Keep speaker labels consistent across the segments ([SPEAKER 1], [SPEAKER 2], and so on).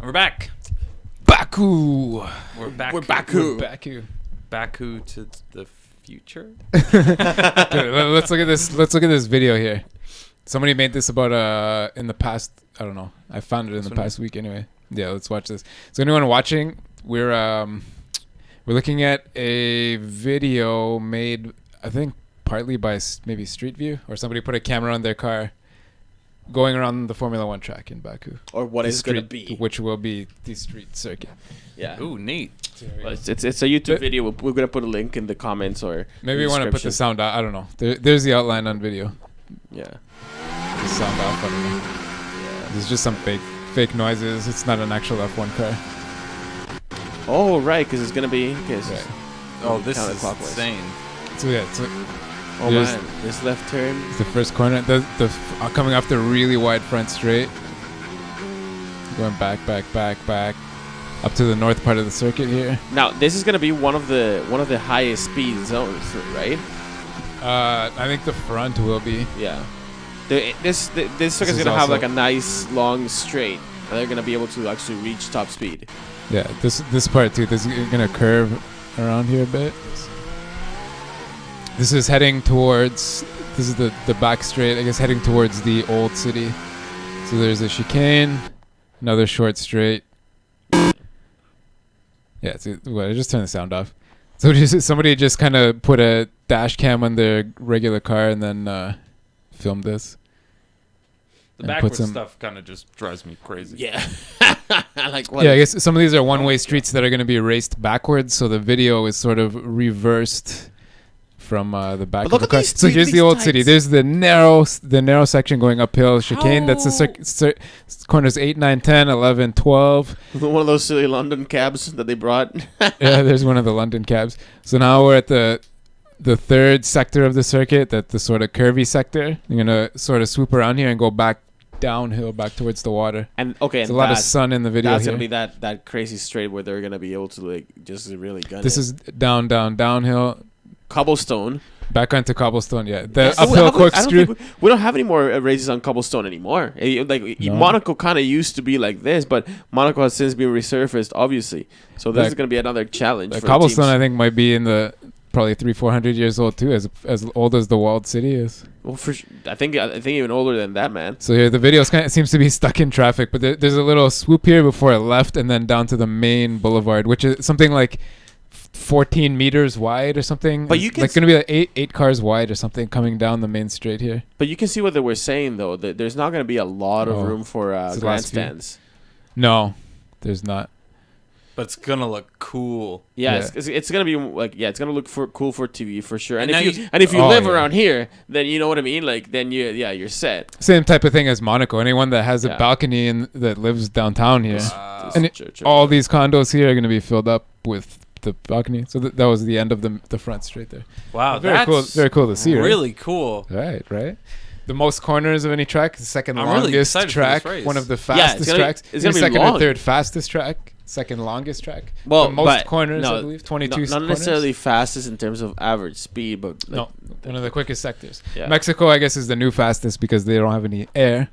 [SPEAKER 1] We're back.
[SPEAKER 2] Baku.
[SPEAKER 1] We're back.
[SPEAKER 2] We're Baku.
[SPEAKER 1] Baku to the future.
[SPEAKER 2] Dude, let's look at this. Let's look at this video here. Somebody made this about in the past. I don't know. I found it in the past week anyway. Yeah, let's watch this. So anyone watching, we're looking at a video made, I think, partly by maybe Street View, or somebody put a camera on their car going around the Formula One track in Baku.
[SPEAKER 3] Or what is going to be.
[SPEAKER 2] Which will be the street circuit.
[SPEAKER 3] Yeah.
[SPEAKER 1] Ooh, neat.
[SPEAKER 3] Well, it's a YouTube video. We're going to put a link in the comments or
[SPEAKER 2] maybe we want to put the sound out. I don't know. There's the outline on video.
[SPEAKER 3] Yeah.
[SPEAKER 2] The sound off. I don't know. Yeah. There's just some fake noises. It's not an actual F1 car.
[SPEAKER 3] Oh, right, because it's going to be...
[SPEAKER 2] Right.
[SPEAKER 1] Oh, this is insane.
[SPEAKER 2] So, yeah.
[SPEAKER 3] Oh, man. This left turn.
[SPEAKER 2] It's the first corner. Coming off the really wide front straight. Going back. Up to the north part of the circuit here.
[SPEAKER 3] Now, this is going to be one of the highest speed zones, right?
[SPEAKER 2] I think the front will be.
[SPEAKER 3] Yeah. This circuit is going to have like a nice long straight. And they're going to be able to actually reach top speed.
[SPEAKER 2] Yeah, this part too. This is going to curve around here a bit. This is heading towards, this is the back straight, I guess, heading towards the old city. So there's a chicane, another short straight. Yeah, I just turned the sound off. So somebody just kind of put a dash cam on their regular car and then filmed this.
[SPEAKER 1] The backwards stuff kind of just drives me crazy.
[SPEAKER 3] Yeah.
[SPEAKER 2] Like what? Yeah, I guess some of these are one-way streets that are going to be raced backwards, so the video is sort of reversed from the back of the car. So here's the old city. There's the narrow section going uphill. Chicane. That's the corners 8, 9, 10, 11, 12.
[SPEAKER 3] One of those silly London cabs that they brought.
[SPEAKER 2] Yeah, there's one of the London cabs. So now we're at the third sector of the circuit, the sort of curvy sector. You're gonna sort of swoop around here and go back downhill, back towards the water.
[SPEAKER 3] And okay,
[SPEAKER 2] there's a lot of sun in the video.
[SPEAKER 3] That's
[SPEAKER 2] here.
[SPEAKER 3] gonna be that crazy straight where they're gonna be able to like just really gun
[SPEAKER 2] This is downhill.
[SPEAKER 3] Cobblestone.
[SPEAKER 2] Back onto cobblestone, yeah. The uphill corkscrew.
[SPEAKER 3] We don't have any more races on cobblestone anymore. No. Monaco kind of used to be like this, but Monaco has since been resurfaced, obviously. So this is going to be another challenge. For
[SPEAKER 2] cobblestone,
[SPEAKER 3] teams.
[SPEAKER 2] I think, might be in the probably 300-400 years old too, as old as the walled city is.
[SPEAKER 3] Well, I think even older than that, man.
[SPEAKER 2] So here the video seems to be stuck in traffic, but there's a little swoop here before it left, and then down to the main boulevard, which is something like 14 meters wide or something. But you can going to be like eight cars wide or something coming down the main straight here.
[SPEAKER 3] But you can see what they were saying though. That there's not going to be a lot of room for grandstands.
[SPEAKER 2] No, there's not.
[SPEAKER 1] But it's gonna look cool.
[SPEAKER 3] Yeah. It's gonna be like it's gonna look cool for TV for sure. And if you live around here, then you know what I mean. Like then you're set.
[SPEAKER 2] Same type of thing as Monaco. Anyone that has a balcony that lives downtown here, all these condos here are gonna be filled up with the balcony. So that was the end of the front straight there.
[SPEAKER 1] Wow,
[SPEAKER 2] very cool. Very cool to see.
[SPEAKER 1] Really cool.
[SPEAKER 2] Right. The most corners of any track. The second longest track. One of the fastest tracks.
[SPEAKER 3] It's gonna be
[SPEAKER 2] second
[SPEAKER 3] long.
[SPEAKER 2] or third fastest track. Second longest track.
[SPEAKER 3] Well,
[SPEAKER 2] the most corners, I believe. 22 corners.
[SPEAKER 3] Not necessarily fastest in terms of average speed, but
[SPEAKER 2] no, one of the quickest sectors.
[SPEAKER 3] Yeah.
[SPEAKER 2] Mexico, I guess, is the new fastest because they don't have any air.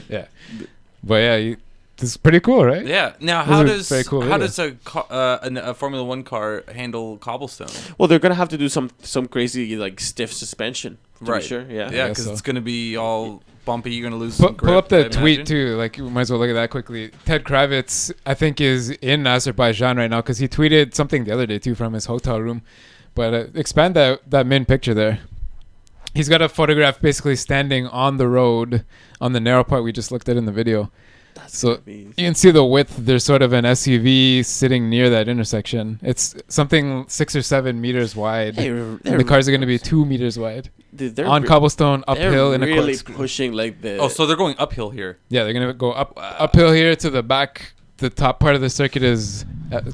[SPEAKER 2] Yeah, but yeah, this is pretty cool, right?
[SPEAKER 1] Yeah. Now, how does a Formula One car handle cobblestone?
[SPEAKER 3] Well, they're gonna have to do some crazy like stiff suspension.
[SPEAKER 1] Right.
[SPEAKER 3] Sure. Yeah.
[SPEAKER 1] Yeah, because it's gonna be all bumpy. You're gonna lose some grip.
[SPEAKER 2] Pull up the tweet too. Like, we might as well look at that quickly. Ted Kravitz, I think, is in Azerbaijan right now because he tweeted something the other day too from his hotel room. But expand that main picture there. He's got a photograph basically standing on the road on the narrow part we just looked at in the video. So you can see the width. There's sort of an SUV sitting near that intersection. It's something 6 or 7 meters wide. And the cars are going to be 2 meters wide.
[SPEAKER 3] Dude,
[SPEAKER 2] on cobblestone, uphill in a
[SPEAKER 3] really
[SPEAKER 2] corkscrew.
[SPEAKER 3] Pushing like the...
[SPEAKER 1] Oh, so they're going uphill here.
[SPEAKER 2] Yeah, they're going to go uphill here to the back. The top part of the circuit is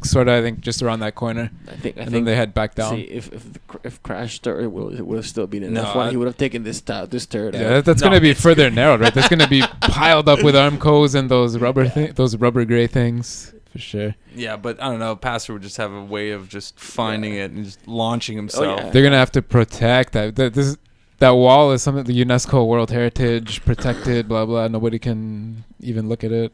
[SPEAKER 2] sort of, I think, just around that corner. I think then they head back down.
[SPEAKER 3] See, if Crash started, it would have still been in F1. He would have taken this turd.
[SPEAKER 2] Yeah, that's going to be further narrowed, right? That's going to be piled up with Armcos and those rubber gray things. for sure.
[SPEAKER 1] Yeah, but I don't know. Pastor would just have a way of just finding it and just launching himself.
[SPEAKER 2] They're gonna have to protect that. That wall is something the UNESCO World Heritage protected. Blah blah. Nobody can even look at it.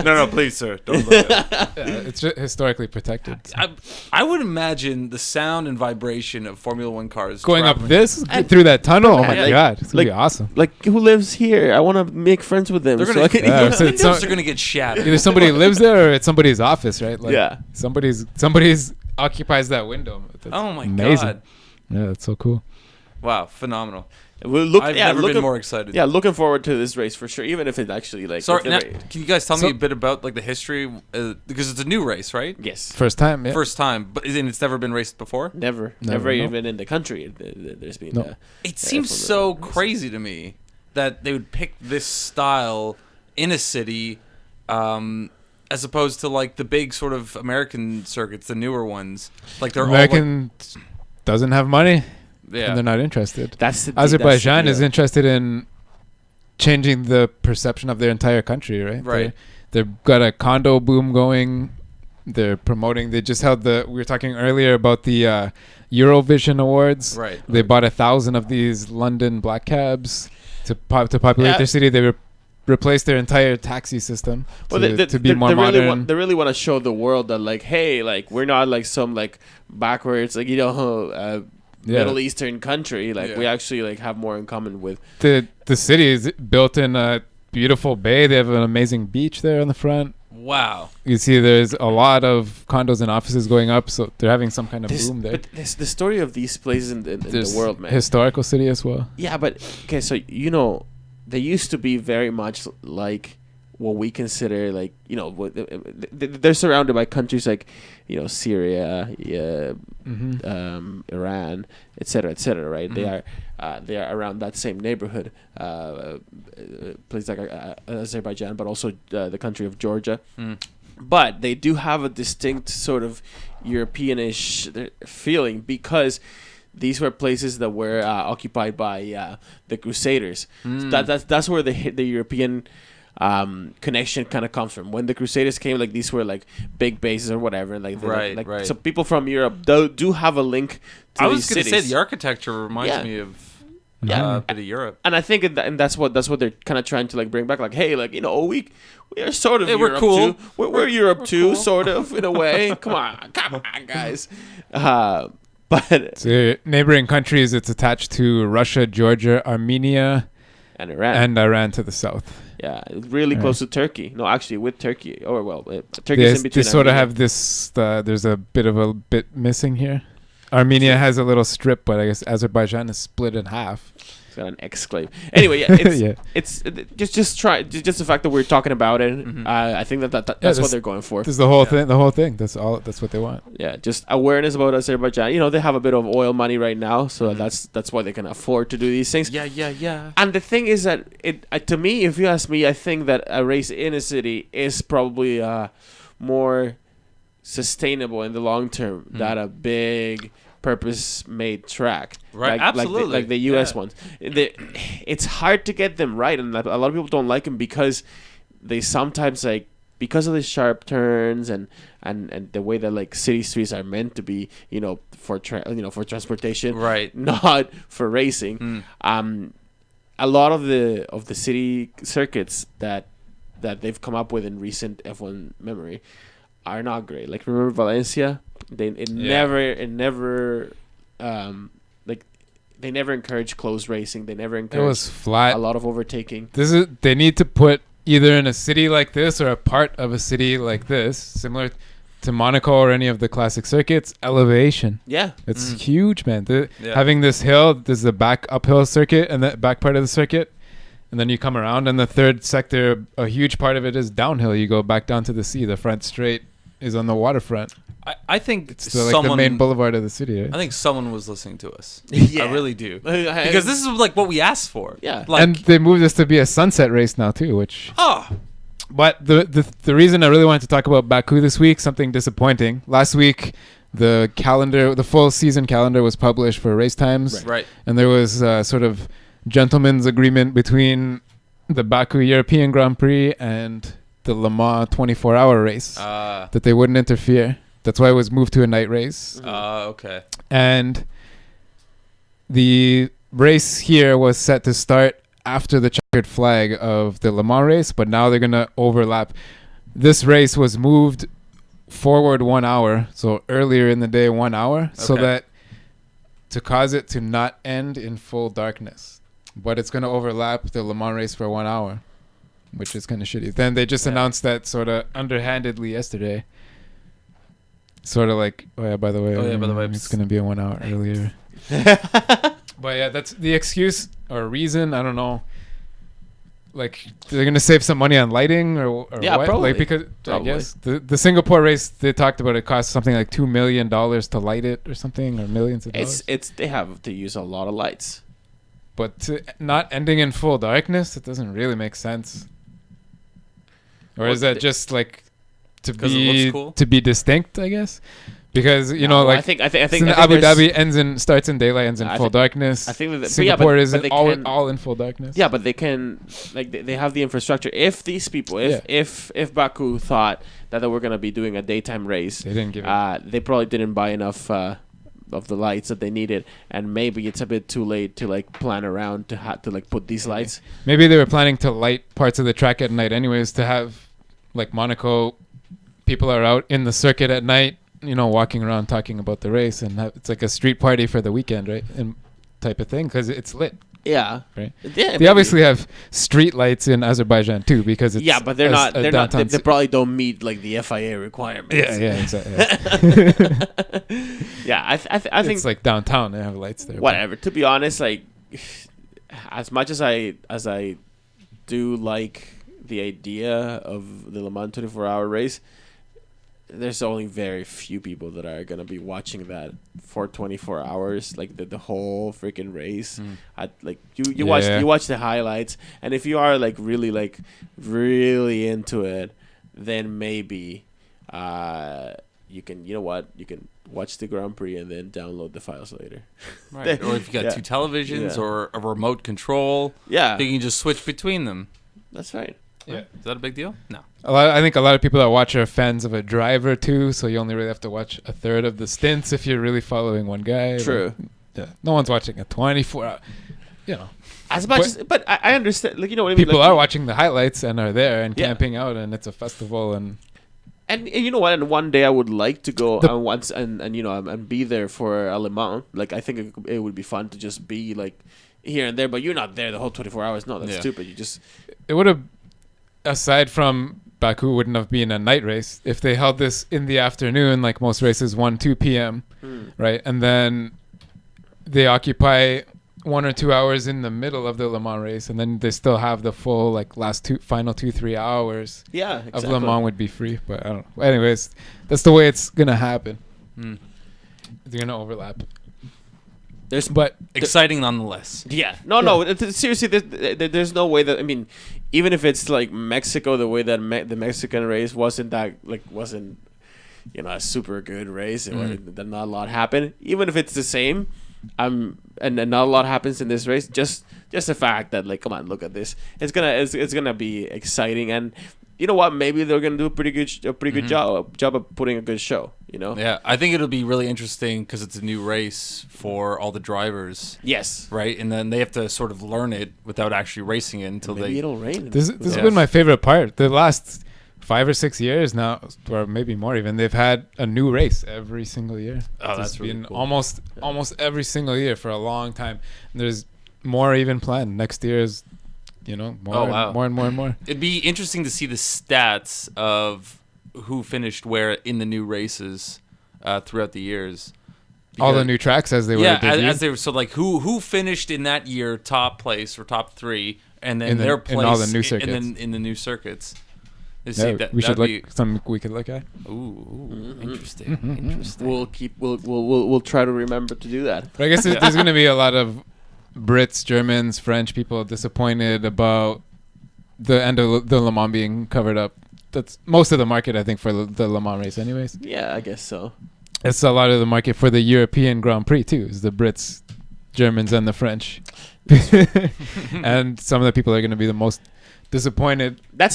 [SPEAKER 1] No, please, sir, don't look at it.
[SPEAKER 2] It's just historically protected.
[SPEAKER 1] I would imagine the sound and vibration of Formula One cars
[SPEAKER 2] going up this through that tunnel. Oh my god, it's gonna be awesome.
[SPEAKER 3] Like, who lives here? I want to make friends with them.
[SPEAKER 1] They're gonna, windows are gonna get shattered.
[SPEAKER 2] Either somebody lives there or it's somebody's office, right? Like,
[SPEAKER 3] yeah,
[SPEAKER 2] somebody's occupies that window. That's
[SPEAKER 1] oh my
[SPEAKER 2] amazing.
[SPEAKER 1] God.
[SPEAKER 2] Yeah, that's so cool.
[SPEAKER 1] Wow, phenomenal.
[SPEAKER 3] I've
[SPEAKER 1] never been more excited.
[SPEAKER 3] Yeah, looking forward to this race for sure. Even if it actually like.
[SPEAKER 1] Sorry, now, can you guys tell me a bit about like the history? Because it's a new race, right?
[SPEAKER 3] Yes.
[SPEAKER 2] First time. Yeah.
[SPEAKER 1] First time, but it's never been raced before.
[SPEAKER 3] Never even in the country. There's been.
[SPEAKER 2] No.
[SPEAKER 1] It seems so crazy to me that they would pick this style in a city, as opposed to like the big sort of American circuits, the newer ones. Like they're
[SPEAKER 2] American doesn't have money.
[SPEAKER 1] Yeah.
[SPEAKER 2] And they're not interested.
[SPEAKER 3] Azerbaijan
[SPEAKER 2] is interested in changing the perception of their entire country, right?
[SPEAKER 1] Right.
[SPEAKER 2] They've got a condo boom going. They're promoting. They just held we were talking earlier about the Eurovision Awards.
[SPEAKER 1] Right.
[SPEAKER 2] They bought 1,000 of these London black cabs to populate their city. They replaced their entire taxi system to be more modern.
[SPEAKER 3] They really want to show the world that like, hey, like we're not like some like backwards like Middle Eastern country. Like we actually like have more in common with
[SPEAKER 2] the city is built in a beautiful bay. They have an amazing beach there on the front.
[SPEAKER 1] Wow.
[SPEAKER 2] You see there's a lot of condos and offices going up, so they're having some kind of boom there.
[SPEAKER 3] But the story of these places in the world, man.
[SPEAKER 2] Historical city as well.
[SPEAKER 3] Yeah, but okay, so they used to be very much like what we consider like they're surrounded by countries like Syria, Iran, etc. Right?
[SPEAKER 1] Mm-hmm.
[SPEAKER 3] They are around that same neighborhood, places like Azerbaijan, but also the country of Georgia. But they do have a distinct sort of Europeanish feeling because these were places that were occupied by the Crusaders. So that's where the European connection kind of comes from. When the Crusaders came, like these were like big bases or whatever. Like
[SPEAKER 1] right.
[SPEAKER 3] So people from Europe do have a link to these cities. I was going to say
[SPEAKER 1] the architecture reminds me of a bit of Europe,
[SPEAKER 3] and I think and that's what they're kind of trying to like bring back. Like, hey, like we are sort of Europe
[SPEAKER 1] we're cool.
[SPEAKER 3] too. We're Europe too, cool. Sort of in a way. Come on, guys. But
[SPEAKER 2] so neighboring countries, it's attached to Russia, Georgia, Armenia,
[SPEAKER 3] and Iran
[SPEAKER 2] to the south.
[SPEAKER 3] Yeah, really close to Turkey. No, actually, with Turkey. Turkey's in between.
[SPEAKER 2] They sort of have this. There's a bit missing here. Armenia has a little strip, but I guess Azerbaijan is split in half.
[SPEAKER 3] It's got an exclave. Anyway, it's just the fact that we're talking about it. Mm-hmm. I think that's what they're going for.
[SPEAKER 2] This is the whole thing. The whole thing. That's all. That's what they want.
[SPEAKER 3] Yeah, just awareness about Azerbaijan. They have a bit of oil money right now, so that's why they can afford to do these things.
[SPEAKER 1] Yeah.
[SPEAKER 3] And the thing is that to me, if you ask me, I think that a race in a city is probably more sustainable in the long term than a big purpose-made track,
[SPEAKER 1] right? Absolutely,
[SPEAKER 3] like the U.S. ones. It's hard to get them right, and a lot of people don't like them because they sometimes because of the sharp turns and the way that like city streets are meant to be, for transportation,
[SPEAKER 1] right?
[SPEAKER 3] Not for racing. A lot of the city circuits that they've come up with in recent F1 memory are not great. Like remember Valencia? They never encouraged close racing. They never encouraged.
[SPEAKER 2] It was flat.
[SPEAKER 3] A lot of overtaking.
[SPEAKER 2] They need to put either in a city like this or a part of a city like this, similar to Monaco or any of the classic circuits, elevation.
[SPEAKER 3] Yeah,
[SPEAKER 2] it's huge, man. Having this hill, this is the back uphill circuit and the back part of the circuit. And then you come around, and the third sector, a huge part of it is downhill. You go back down to the sea. The front straight is on the waterfront.
[SPEAKER 1] I think
[SPEAKER 2] it's the main boulevard of the city. Right?
[SPEAKER 1] I think someone was listening to us. Yeah. I really do. Because this is like what we asked for.
[SPEAKER 3] Yeah.
[SPEAKER 2] And they moved this to be a sunset race now too, which... But the reason I really wanted to talk about Baku this week, something disappointing. Last week, the full season calendar was published for race times.
[SPEAKER 1] Right.
[SPEAKER 2] And there was sort of gentleman's agreement between the Baku European Grand Prix and the Le Mans 24-hour race, that they wouldn't interfere. That's why it was moved to a night race.
[SPEAKER 1] Okay.
[SPEAKER 2] And the race here was set to start after the checkered flag of the Le Mans race, but now they're going to overlap. This race was moved forward 1 hour, so earlier in the day 1 hour, so that to cause it to not end in full darkness. But it's going to overlap the Le Mans race for 1 hour, which is kind of shitty. Then they just announced that sort of underhandedly yesterday. Sort of like, by the way, it's going to be a 1 hour earlier. But yeah, that's the excuse or reason. I don't know. Like, they're going to save some money on lighting or
[SPEAKER 3] yeah,
[SPEAKER 2] what?
[SPEAKER 3] Probably.
[SPEAKER 2] Like, because
[SPEAKER 3] probably.
[SPEAKER 2] I guess the Singapore race, they talked about it cost something like $2 million to light it or something, or millions of dollars.
[SPEAKER 3] They have to use a lot of lights.
[SPEAKER 2] But not ending in full darkness, it doesn't really make sense. Or is that just like to be distinct, I guess? Because I think
[SPEAKER 3] Abu
[SPEAKER 2] Dhabi starts in daylight, ends in full darkness.
[SPEAKER 3] I think that
[SPEAKER 2] Singapore isn't all in full darkness.
[SPEAKER 3] Yeah, but they can they have the infrastructure. If these people, if Baku thought that they were gonna be doing a daytime race,
[SPEAKER 2] they didn't give it.
[SPEAKER 3] They probably didn't buy enough of the lights that they needed, and maybe it's a bit too late to like plan around to put these lights.
[SPEAKER 2] Maybe they were planning to light parts of the track at night, anyways, to have like Monaco. People are out in the circuit at night, walking around talking about the race, and it's like a street party for the weekend, right? And type of thing, because it's lit.
[SPEAKER 3] Yeah.
[SPEAKER 2] Right.
[SPEAKER 3] Yeah.
[SPEAKER 2] They obviously have street lights in Azerbaijan too, because it's
[SPEAKER 3] but they're not. They probably don't meet like the FIA requirements.
[SPEAKER 2] Yeah, exactly.
[SPEAKER 3] Yeah, I think
[SPEAKER 2] it's like downtown. They have lights there.
[SPEAKER 3] Whatever. To be honest, like as much as I do like the idea of the Le Mans 24-hour race, there's only very few people that are gonna be watching that for 24 hours, like the whole freaking race. You watch the highlights, and if you are like really into it, then maybe you can watch the Grand Prix and then download the files later.
[SPEAKER 1] Right. Or if you got two televisions or a remote control, you can just switch between them.
[SPEAKER 3] That's right.
[SPEAKER 1] Yeah. Is that a big deal? No.
[SPEAKER 2] I think a lot of people that watch are fans of a driver too, so you only really have to watch a third of the stints if you're really following one guy.
[SPEAKER 3] True.
[SPEAKER 2] No one's watching a 24-hour.
[SPEAKER 3] But I understand. Like, what I mean.
[SPEAKER 2] People are watching the highlights and are there and camping out, and it's a festival and
[SPEAKER 3] you know what? And one day I would like to go and be there for a Le Mans. Like, I think it would be fun to just be like here and there, but you're not there the whole 24 hours. No, that's stupid.
[SPEAKER 2] It would have. Aside from Baku, wouldn't have been a night race if they held this in the afternoon, like most races, 1-2 p.m. Right, and then they occupy 1 or 2 hours in the middle of the Le Mans race, and then they still have the full final 2-3 hours.
[SPEAKER 3] Yeah, exactly.
[SPEAKER 2] Of Le Mans would be free, but I don't know. Anyways, that's the way it's gonna happen. They're gonna overlap. But
[SPEAKER 1] exciting nonetheless.
[SPEAKER 3] Yeah. No. Seriously, there's no way that, I mean, even if it's like Mexico, the way that the Mexican race wasn't a super good race, that not a lot happened. Even if it's the same, and not a lot happens in this race, just the fact that, like, come on, look at this. It's gonna be exciting, and you know what? Maybe they're gonna do a pretty good job of putting a good show.
[SPEAKER 1] Yeah, I think it'll be really interesting because it's a new race for all the drivers.
[SPEAKER 3] Yes.
[SPEAKER 1] Right, and then they have to sort of learn it without actually racing it until
[SPEAKER 3] maybe it'll rain.
[SPEAKER 2] This has been my favorite part. The last 5 or 6 years now, or maybe more even, they've had a new race every single year.
[SPEAKER 1] Oh, that's really cool.
[SPEAKER 2] Almost every single year for a long time. And there's more even planned. Next year is, more and more.
[SPEAKER 1] It'd be interesting to see the stats of who finished where in the new races throughout the years.
[SPEAKER 2] All the new tracks as they were.
[SPEAKER 1] Yeah, as they were. So like who finished in that year top place or top 3, and then their place
[SPEAKER 2] in all the new circuits.
[SPEAKER 1] and then in the new circuits.
[SPEAKER 2] We should look something we could look at.
[SPEAKER 1] Ooh, interesting.
[SPEAKER 3] We'll try to remember to do that.
[SPEAKER 2] But I guess there's going to be a lot of Brits, Germans, French people disappointed about the end of the Le Mans being covered up. That's most of the market, I think, for the Le Mans race anyways.
[SPEAKER 3] Yeah, I guess so.
[SPEAKER 2] It's a lot of the market for the European Grand Prix too, is the Brits, Germans, and the French. And some of the people are going to be the most disappointed.
[SPEAKER 3] That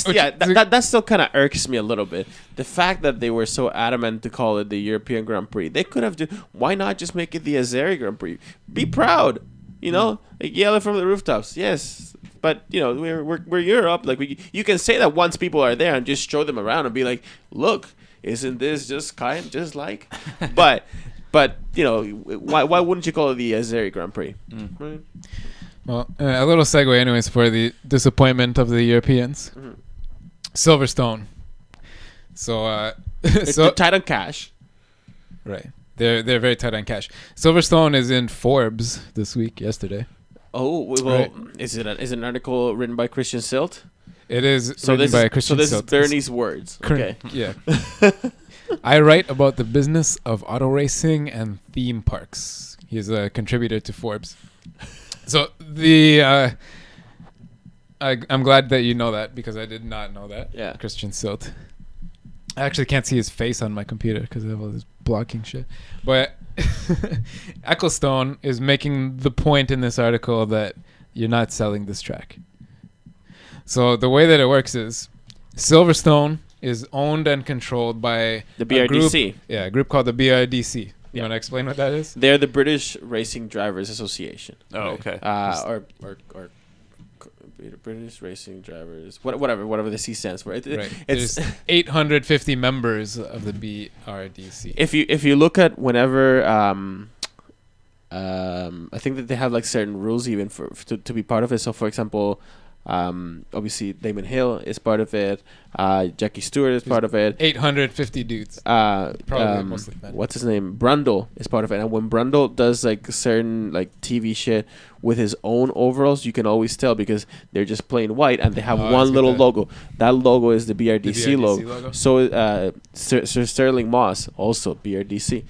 [SPEAKER 3] still kind of irks me a little bit. The fact that they were so adamant to call it the European Grand Prix, they could have. Why not just make it the Azeri Grand Prix? Be proud, like yell it from the rooftops. Yes, but we're Europe. Like you can say that once people are there and just show them around and be like, look, isn't this just like? but why wouldn't you call it the Azeri Grand Prix? Right?
[SPEAKER 2] Well, a little segue, anyways, for the disappointment of the Europeans. Silverstone. So,
[SPEAKER 3] they're tight on cash.
[SPEAKER 2] Right. They're very tight on cash. Silverstone is in Forbes this week. Yesterday.
[SPEAKER 3] Oh well, right. Is it an article written by Christian Silt?
[SPEAKER 2] It is written by Christian Silt.
[SPEAKER 3] So this is Bernie's words. Okay.
[SPEAKER 2] Yeah. I write about the business of auto racing and theme parks. He's a contributor to Forbes. So I'm glad that you know that because I did not know that.
[SPEAKER 3] Yeah.
[SPEAKER 2] Christian Silt. I actually can't see his face on my computer because I have all this blocking shit. But ECCLESTONE is making the point in this article that you're not selling this track. So the way that it works is Silverstone is owned and controlled by
[SPEAKER 3] the BRDC.
[SPEAKER 2] A group called the BRDC. You want to explain what that is?
[SPEAKER 3] They're the British Racing Drivers Association.
[SPEAKER 1] Oh, okay.
[SPEAKER 3] Or British Racing Drivers, whatever the C stands for.
[SPEAKER 2] There's 850 members of the BRDC.
[SPEAKER 3] If you look at whenever, I think that they have like certain rules even to be part of it. So, for example. Obviously Damon Hill is part of it. Jackie Stewart is part of it.
[SPEAKER 2] 850 dudes.
[SPEAKER 3] Probably mostly men. What's his name? Brundle is part of it. And when Brundle does like certain like TV shit with his own overalls, you can always tell because they're just plain white and they have one little logo. That logo is the BRDC logo. So Sir Sterling Moss also BRDC.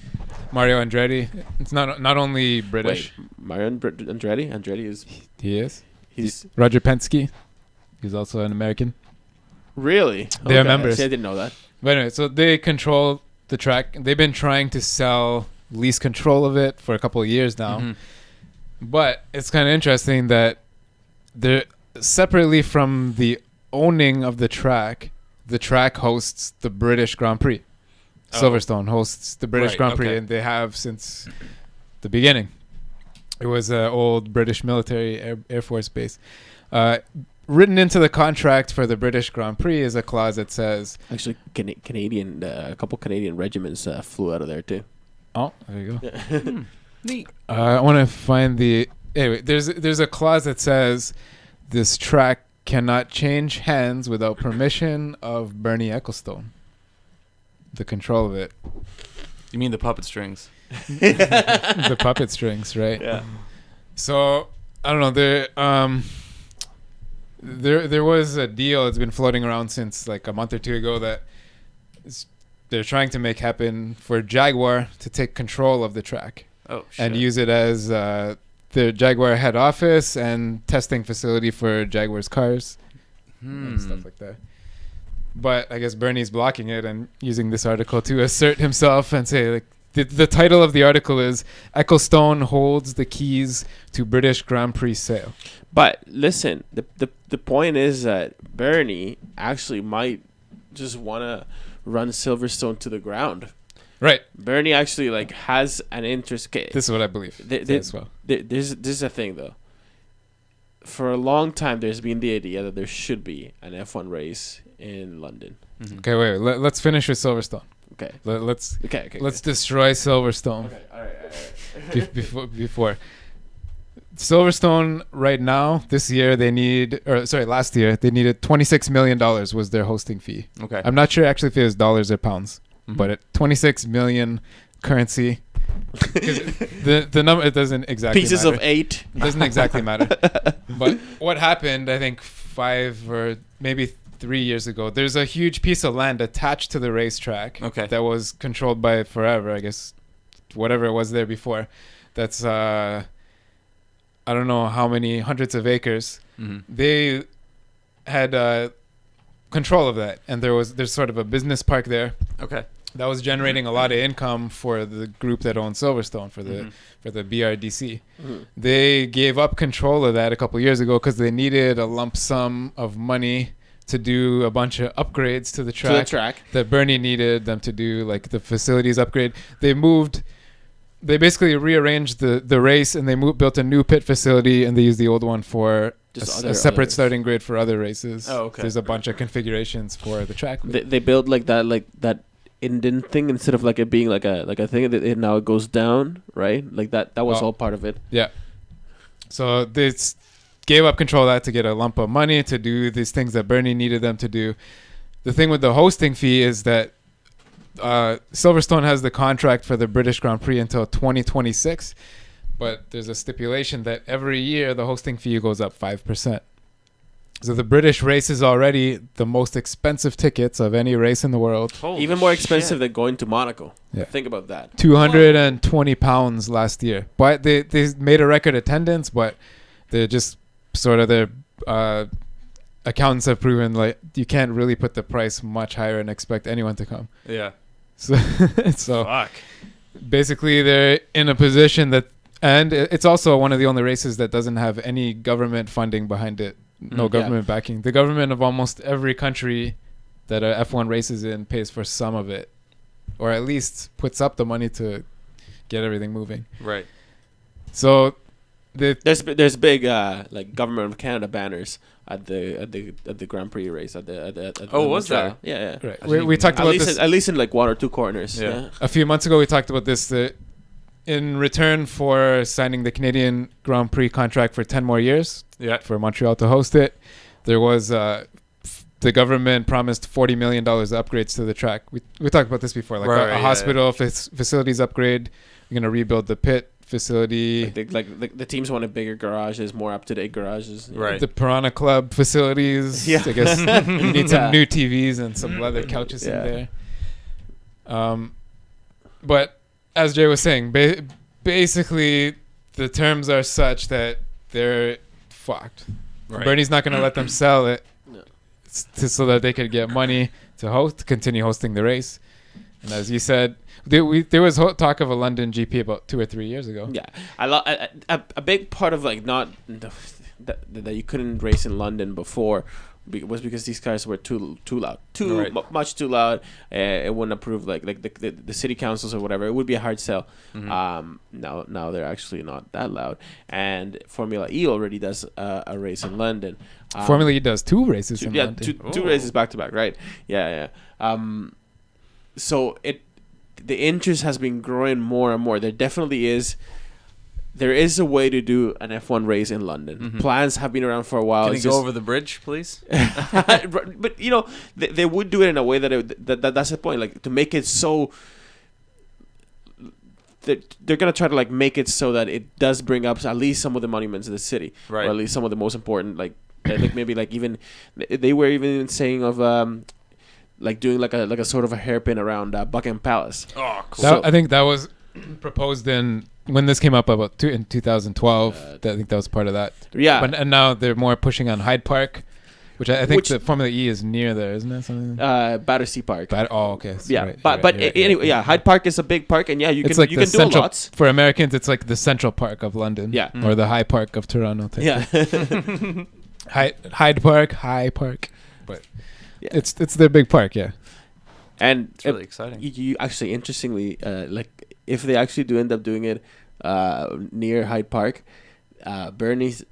[SPEAKER 2] Mario Andretti. It's not only British.
[SPEAKER 3] Wait, Mario Andretti. Andretti is.
[SPEAKER 2] He is.
[SPEAKER 3] He's
[SPEAKER 2] Roger Penske. He's also an American.
[SPEAKER 3] Really?
[SPEAKER 2] They're members.
[SPEAKER 3] See, I didn't know that.
[SPEAKER 2] But anyway, so they control the track. They've been trying to sell lease control of it for a couple of years now. Mm-hmm. But it's kind of interesting that they're separately from the owning of the track hosts the British Grand Prix. Oh. Silverstone hosts the British Grand Prix, and they have since the beginning. It was an old British military Air Force base. Written into the contract for the British Grand Prix is a clause that says... Actually,
[SPEAKER 3] a couple Canadian regiments flew out of there, too.
[SPEAKER 2] Oh, there you go. Neat. I want to find the... Anyway, there's a clause that says this track cannot change hands without permission of Bernie Ecclestone. The control of it.
[SPEAKER 1] You mean the puppet strings?
[SPEAKER 2] The puppet strings, right?
[SPEAKER 3] Yeah.
[SPEAKER 2] So I don't know. There was a deal that's been floating around since like a month or two ago that they're trying to make happen for Jaguar to take control of the track.
[SPEAKER 1] Oh, shit.
[SPEAKER 2] And use it as the Jaguar head office and testing facility for Jaguar's cars and stuff like that. But I guess Bernie's blocking it and using this article to assert himself and say like. The title of the article is ECCLESTONE holds the keys to British Grand Prix sale.
[SPEAKER 3] But listen, the point is that Bernie actually might just want to run Silverstone to the ground.
[SPEAKER 2] Right.
[SPEAKER 3] Bernie actually like has an interest.
[SPEAKER 2] This is what I believe as well.
[SPEAKER 3] There's a thing though. For a long time, there's been the idea that there should be an F1 race in London.
[SPEAKER 2] Mm-hmm. Okay, wait. Let's finish with Silverstone.
[SPEAKER 3] Okay.
[SPEAKER 2] Let's destroy Silverstone.
[SPEAKER 3] Okay. All right.
[SPEAKER 2] Before Silverstone right now, last year they needed $26 million was their hosting fee.
[SPEAKER 1] Okay.
[SPEAKER 2] I'm not sure actually if it was dollars or pounds, but at 26 million currency. The number it doesn't exactly
[SPEAKER 3] pieces
[SPEAKER 2] matter.
[SPEAKER 3] Of 8.
[SPEAKER 2] It doesn't exactly matter. But what happened, I think 5 or maybe 3 years ago, there's a huge piece of land attached to the racetrack that was controlled by forever, I guess, whatever it was there before. That's I don't know how many hundreds of acres. Mm-hmm. They had control of that, and there's sort of a business park there.
[SPEAKER 1] Okay.
[SPEAKER 2] that was generating a lot of income for the group that owns Silverstone, for the BRDC. They gave up control of that a couple years ago because they needed a lump sum of money to do a bunch of upgrades to the track, that Bernie needed them to do, like the facilities upgrade. They basically rearranged the race, and they built a new pit facility, and they used the old one for a separate starting grid for other races.
[SPEAKER 1] Oh, okay.
[SPEAKER 2] There's a bunch of configurations for the track.
[SPEAKER 3] They built that indent thing instead of like it being like a thing that now it goes down, right? Like that was all part of it.
[SPEAKER 2] Yeah. So they gave up control of that to get a lump of money to do these things that Bernie needed them to do. The thing with the hosting fee is that Silverstone has the contract for the British Grand Prix until 2026, but there's a stipulation that every year the hosting fee goes up 5%. So the British race is already the most expensive tickets of any race in the world.
[SPEAKER 3] Even more expensive than going to Monaco.
[SPEAKER 2] Yeah.
[SPEAKER 3] Think about that.
[SPEAKER 2] £220 last year. But they made a record attendance, but they're just sort of their accountants have proven like you can't really put the price much higher and expect anyone to come.
[SPEAKER 1] Yeah.
[SPEAKER 2] So
[SPEAKER 1] Fuck.
[SPEAKER 2] basically they're in a position that, and it's also one of the only races that doesn't have any government funding behind it. No government backing. The government of almost every country that a F1 races in pays for some of it, or at least puts up the money to get everything moving.
[SPEAKER 1] Right.
[SPEAKER 2] So
[SPEAKER 3] there's big like Government of Canada banners at the Grand Prix race at the
[SPEAKER 1] was
[SPEAKER 3] Montreal.
[SPEAKER 1] there?
[SPEAKER 3] Yeah.
[SPEAKER 2] Right. We talked about this
[SPEAKER 3] at least in like one or two corners. Yeah.
[SPEAKER 2] a few months ago. We talked about this. In return for signing the Canadian Grand Prix contract for 10 more years, for Montreal to host it, there was the government promised $40 million upgrades to the track. We talked about this before, like a hospital facilities upgrade. We're gonna rebuild the pit facility.
[SPEAKER 3] The teams wanted bigger garages, more up to date garages.
[SPEAKER 1] Right.
[SPEAKER 2] The Piranha Club facilities.
[SPEAKER 3] Yeah.
[SPEAKER 2] I guess you need some new TVs and some leather couches in there. But as Jay was saying, basically the terms are such that they're fucked. Right. Bernie's not going to let them sell it so that they could get money to continue hosting the race. And as you said, there was talk of a London GP about 2 or 3 years ago.
[SPEAKER 3] Yeah, a big part of like not that you couldn't race in London before was because these cars were too loud, much too loud. It wouldn't approve like the city councils or whatever. It would be a hard sell. Now they're actually not that loud, and Formula E already does a race in London.
[SPEAKER 2] Formula E does 2 races in London.
[SPEAKER 3] Two races back to back, right? Yeah. So the interest has been growing more and more. There is a way to do an F1 race in London. Plans have been around for a while.
[SPEAKER 1] Can you go over the bridge, please?
[SPEAKER 3] But they would do it in a way that's the point, like to make it so they're gonna try to like make it so that it does bring up at least some of the monuments in the city,
[SPEAKER 1] right?
[SPEAKER 3] Or at least some of the most important, like maybe like even they were even saying of like doing like a sort of a hairpin around Buckingham Palace.
[SPEAKER 1] Oh, cool.
[SPEAKER 2] I think that was proposed when this came up in 2012. I think that was part of that.
[SPEAKER 3] Yeah.
[SPEAKER 2] And now they're more pushing on Hyde Park, which I think the Formula E is near there, isn't it? Something.
[SPEAKER 3] Battersea Park.
[SPEAKER 2] Okay. So
[SPEAKER 3] yeah, anyway, Hyde Park is a big park, and you can do lots.
[SPEAKER 2] For Americans, it's like the Central Park of London.
[SPEAKER 3] Yeah.
[SPEAKER 2] Or the High Park of Toronto.
[SPEAKER 3] Yeah.
[SPEAKER 2] Hyde Park, High Park, but it's their big park, yeah.
[SPEAKER 3] And
[SPEAKER 1] it's really exciting.
[SPEAKER 3] You actually, interestingly, like if they actually do end up doing it near Hyde Park, Bernie's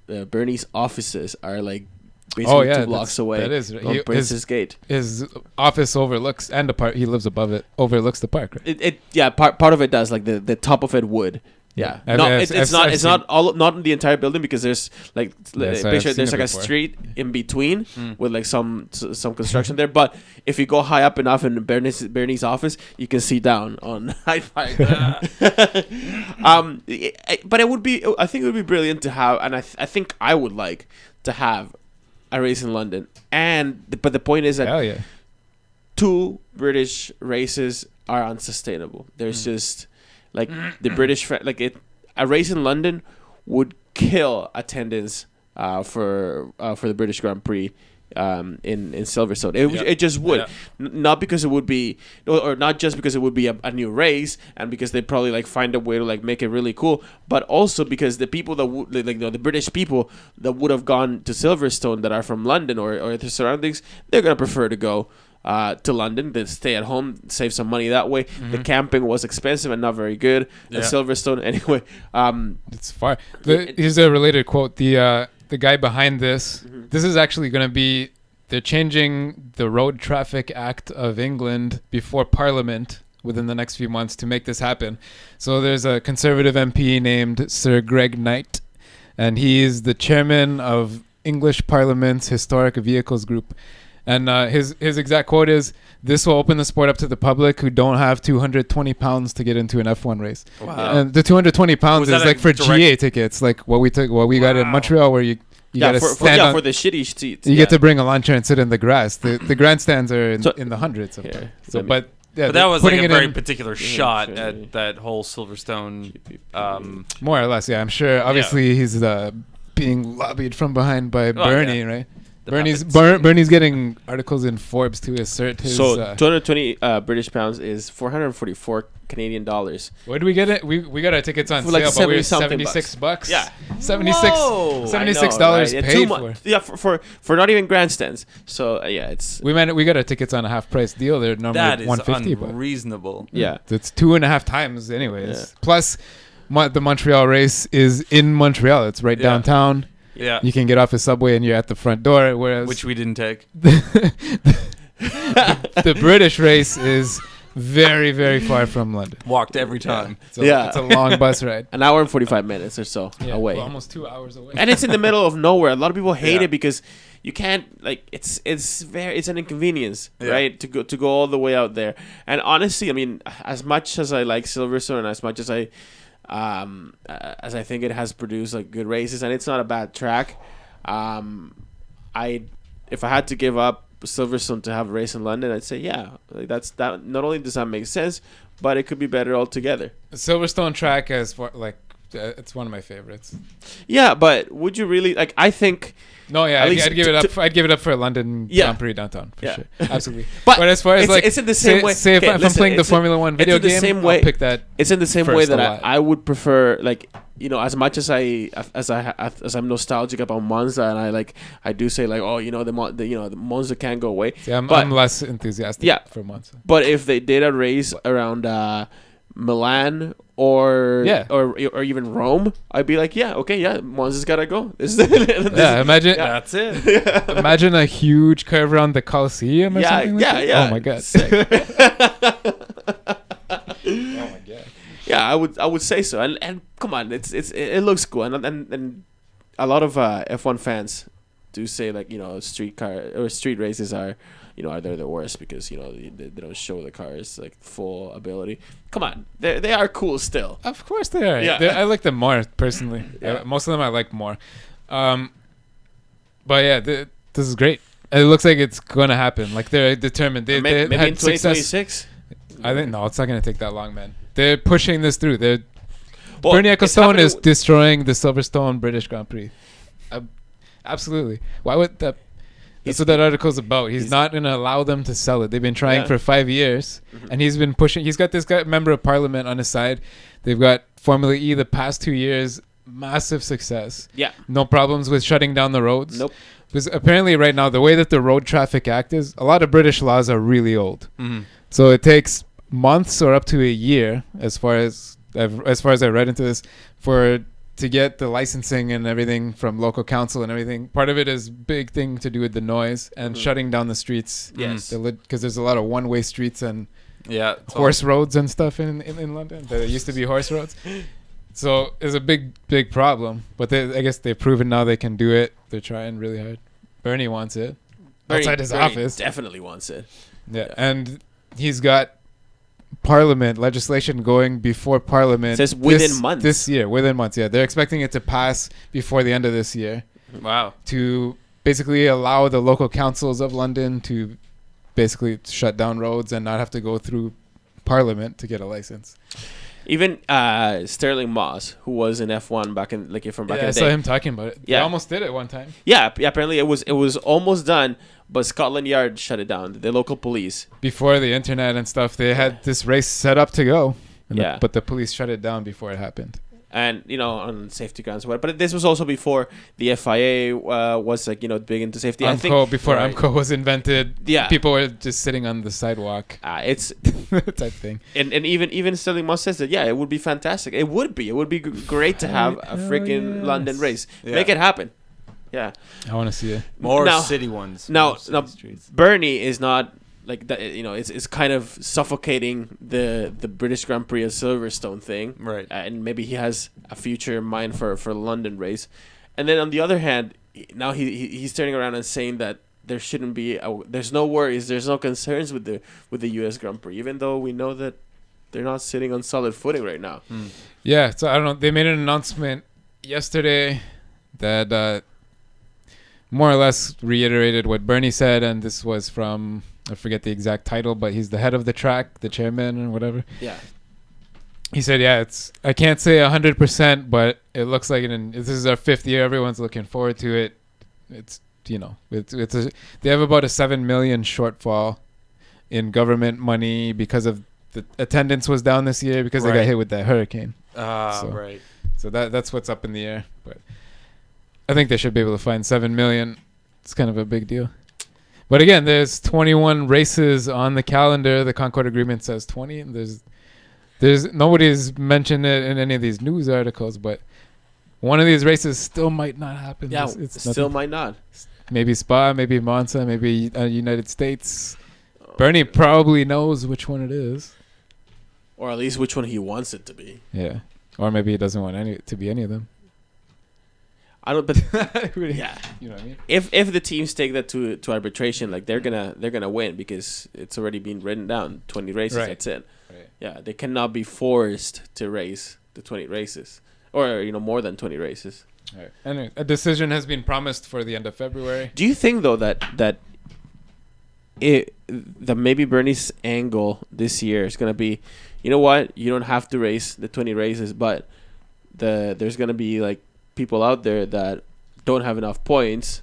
[SPEAKER 3] offices are like basically 2 blocks away.
[SPEAKER 2] That is
[SPEAKER 3] from Princess Gate.
[SPEAKER 2] His office overlooks, and the park he lives above it overlooks the park. Right?
[SPEAKER 3] Part of it does, like the top of it would. Yeah, it's not in the entire building because there's like there's like a street in between with like some construction there. But if you go high up enough in Bernie's office, you can see down on Hyde Park. But I think it would be brilliant to have, and I think I would like to have a race in London. But the point is that 2 British races are unsustainable. There's just like the British, a race in London would kill attendance for the British Grand Prix in Silverstone. It just would.
[SPEAKER 1] Yeah.
[SPEAKER 3] Not because it would be, or not just because it would be a new race, and because they'd probably like find a way to like make it really cool, but also because the people that would like the British people that would have gone to Silverstone that are from London or the surroundings, they're gonna prefer to go to London, then stay at home, save some money that way. The camping was expensive and not very good at Silverstone. Anyway,
[SPEAKER 2] it's far. Here's a related quote. The guy behind this, this is actually going to be, they're changing the Road Traffic Act of England before Parliament within the next few months to make this happen. So there's a Conservative MP named Sir Greg Knight, and he is the chairman of English Parliament's Historic Vehicles Group. And his exact quote is, "This will open the sport up to the public who don't have 220 pounds to get into an F1 race."
[SPEAKER 1] Wow.
[SPEAKER 2] And the 220 pounds is like for
[SPEAKER 1] direct
[SPEAKER 2] GA tickets, like what we got in Montreal, where you got to stand on,
[SPEAKER 3] for the shitty seats.
[SPEAKER 2] you get to bring a lawn chair and sit in the grass. The grandstands are in the hundreds of them. So, but
[SPEAKER 1] that was like a very
[SPEAKER 2] in,
[SPEAKER 1] particular shot at that whole Silverstone.
[SPEAKER 2] More or less, yeah. I'm sure. Obviously, he's being lobbied from behind by Bernie, right? Bernie's getting articles in Forbes to assert his.
[SPEAKER 3] So 220 British pounds is 444 Canadian dollars.
[SPEAKER 2] Where do we get it? We got our tickets on sale,
[SPEAKER 3] like
[SPEAKER 2] but we were
[SPEAKER 3] $76. Yeah,
[SPEAKER 2] $76
[SPEAKER 3] right?
[SPEAKER 2] paid for.
[SPEAKER 3] Yeah, for not even grandstands. So it's
[SPEAKER 2] we got our tickets on a half price deal. They're normally $150.
[SPEAKER 1] That is unreasonable.
[SPEAKER 3] Yeah,
[SPEAKER 2] it's 2.5 times anyways. Yeah. Plus, the Montreal race is in Montreal. It's right downtown.
[SPEAKER 1] Yeah,
[SPEAKER 2] you can get off the subway and you're at the front door. Whereas
[SPEAKER 1] which we didn't take.
[SPEAKER 2] The British race is very, very far from London.
[SPEAKER 1] Walked every time.
[SPEAKER 2] It's a long bus ride.
[SPEAKER 3] An hour and 45 minutes or so away.
[SPEAKER 2] Well, almost 2 hours away.
[SPEAKER 3] And it's in the middle of nowhere. A lot of people hate it because you can't it's an inconvenience, right? To go all the way out there. And honestly, I mean, as much as I like Silverstone and as much as I think it has produced like good races and it's not a bad track, if I had to give up Silverstone to have a race in London, I'd say that not only does that make sense, but it could be better altogether.
[SPEAKER 2] Silverstone track is it's one of my favorites.
[SPEAKER 3] Yeah, but would you really like? I think.
[SPEAKER 2] No, yeah, I'd give it up. I'd give it up for a London Grand Prix downtown for sure, absolutely. but
[SPEAKER 3] as far as
[SPEAKER 2] it's
[SPEAKER 3] in the same way.
[SPEAKER 2] Say if I'm playing the Formula One video game, I'll pick that.
[SPEAKER 3] It's in the same way that I would prefer, like, you know, as much as I'm nostalgic about Monza, and I do say like, oh, you know, the Monza can't go away.
[SPEAKER 2] Yeah, I'm less enthusiastic for Monza.
[SPEAKER 3] But if they did a race around Milan or even Rome, I'd be like, Monza's gotta go.
[SPEAKER 2] Imagine
[SPEAKER 1] that's it.
[SPEAKER 2] Imagine a huge curve around the Coliseum or something like that.
[SPEAKER 3] Yeah.
[SPEAKER 2] Oh my god.
[SPEAKER 3] Oh my god. Yeah, I would say so. And come on, it looks cool. And a lot of F1 fans do say, like, you know, street races are, you know, they're the worst because, you know, they don't show the cars like full ability. Come on, they are cool still.
[SPEAKER 2] Of course they are.
[SPEAKER 3] Yeah.
[SPEAKER 2] I like them more personally. Most of them I like more. But yeah, this is great. It looks like it's gonna happen. Like, they're determined. They
[SPEAKER 3] maybe
[SPEAKER 2] had
[SPEAKER 3] in 2026.
[SPEAKER 2] I think no, it's not gonna take that long, man. They're pushing this through.
[SPEAKER 3] Well,
[SPEAKER 2] Bernie Ecclestone is destroying the Silverstone British Grand Prix. Absolutely. Why would that? That's what that article's about. He's not going to allow them to sell it. They've been trying for 5 years, and he's been pushing. He's got this guy, member of parliament, on his side. They've got Formula E the past 2 years, massive success.
[SPEAKER 3] Yeah.
[SPEAKER 2] No problems with shutting down the roads.
[SPEAKER 3] Nope.
[SPEAKER 2] Because apparently right now, the way that the Road Traffic Act is, a lot of British laws are really old.
[SPEAKER 1] Mm-hmm.
[SPEAKER 2] So it takes months or up to a year, as far as I read into this, to get the licensing and everything from local council and everything. Part of it is big thing to do with the noise and shutting down the streets.
[SPEAKER 3] Yes.
[SPEAKER 2] Because there's a lot of one-way streets and
[SPEAKER 1] horse
[SPEAKER 2] roads and stuff in London. There used to be horse roads. So it's a big problem. But I guess they've proven now they can do it. They're trying really hard. Bernie wants it. Outside his office.
[SPEAKER 3] Definitely wants it.
[SPEAKER 2] Yeah. And he's got Parliament legislation going before Parliament.
[SPEAKER 3] It says within months.
[SPEAKER 2] This year, within months. Yeah, they're expecting it to pass before the end of this year.
[SPEAKER 1] Wow.
[SPEAKER 2] To basically allow the local councils of London to basically shut down roads and not have to go through Parliament to get a license.
[SPEAKER 3] Even Sterling Moss, who was in F1 back in back in the day.
[SPEAKER 2] I saw him talking about it.
[SPEAKER 3] Yeah.
[SPEAKER 2] They almost did it one time.
[SPEAKER 3] Yeah, apparently it was almost done, but Scotland Yard shut it down. The local police.
[SPEAKER 2] Before the internet and stuff, they had this race set up to go.
[SPEAKER 3] Yeah.
[SPEAKER 2] But the police shut it down before it happened.
[SPEAKER 3] And on safety grounds, but this was also before the FIA was big into safety. I think
[SPEAKER 2] Before AMCO was invented,
[SPEAKER 3] Yeah.
[SPEAKER 2] people were just sitting on the sidewalk.
[SPEAKER 3] It's
[SPEAKER 2] type thing.
[SPEAKER 3] and even Sterling Moss says that it would be fantastic. It would be great to have a freaking
[SPEAKER 2] yes.
[SPEAKER 3] London race.
[SPEAKER 1] Yeah.
[SPEAKER 3] Make it happen. Yeah.
[SPEAKER 2] I want to see it.
[SPEAKER 1] More
[SPEAKER 3] Now-
[SPEAKER 1] city ones.
[SPEAKER 3] Now
[SPEAKER 1] More city streets.
[SPEAKER 3] Bernie is not like that. It's kind of suffocating the British Grand Prix of Silverstone thing.
[SPEAKER 1] Right.
[SPEAKER 3] And maybe he has a future in mind for London race. And then on the other hand, now he's turning around and saying that there shouldn't be there's no worries, there's no concerns with the US Grand Prix, even though we know that they're not sitting on solid footing right now.
[SPEAKER 2] Yeah, so I don't know. They made an announcement yesterday that more or less reiterated what Bernie said, and this was from, I forget the exact title, but he's the head of the track, the chairman or whatever.
[SPEAKER 3] Yeah.
[SPEAKER 2] He said, I can't say 100%, but it looks like this is our 5th year. Everyone's looking forward to it. It's, they have about a 7 million shortfall in government money because of the attendance was down this year because they got
[SPEAKER 1] Right.
[SPEAKER 2] hit with that hurricane.
[SPEAKER 1] Right.
[SPEAKER 2] So that's what's up in the air. But I think they should be able to find 7 million. It's kind of a big deal. But again, there's 21 races on the calendar. The Concord Agreement says 20. And there's nobody's mentioned it in any of these news articles, but one of these races still might not happen.
[SPEAKER 3] Yeah,
[SPEAKER 2] it's
[SPEAKER 3] still
[SPEAKER 2] nothing.
[SPEAKER 3] might not.
[SPEAKER 2] Maybe Spa, maybe Monza, maybe United States. Bernie probably knows which one it is.
[SPEAKER 3] Or at least which one he wants it to be.
[SPEAKER 2] Yeah. Or maybe he doesn't want to be any of them.
[SPEAKER 3] I don't. But yeah,
[SPEAKER 2] You know what I mean?
[SPEAKER 3] if the teams take that to arbitration, like they're gonna win because it's already been written down. 20 races.
[SPEAKER 2] Right.
[SPEAKER 3] That's it.
[SPEAKER 2] Right.
[SPEAKER 3] Yeah, they cannot be forced to race the 20 races, or more than 20 races.
[SPEAKER 2] All right. Anyway, a decision has been promised for the end of February.
[SPEAKER 3] Do you think though that maybe Bernie's angle this year is gonna be, you know what, you don't have to race the 20 races, but there's gonna be like people out there that don't have enough points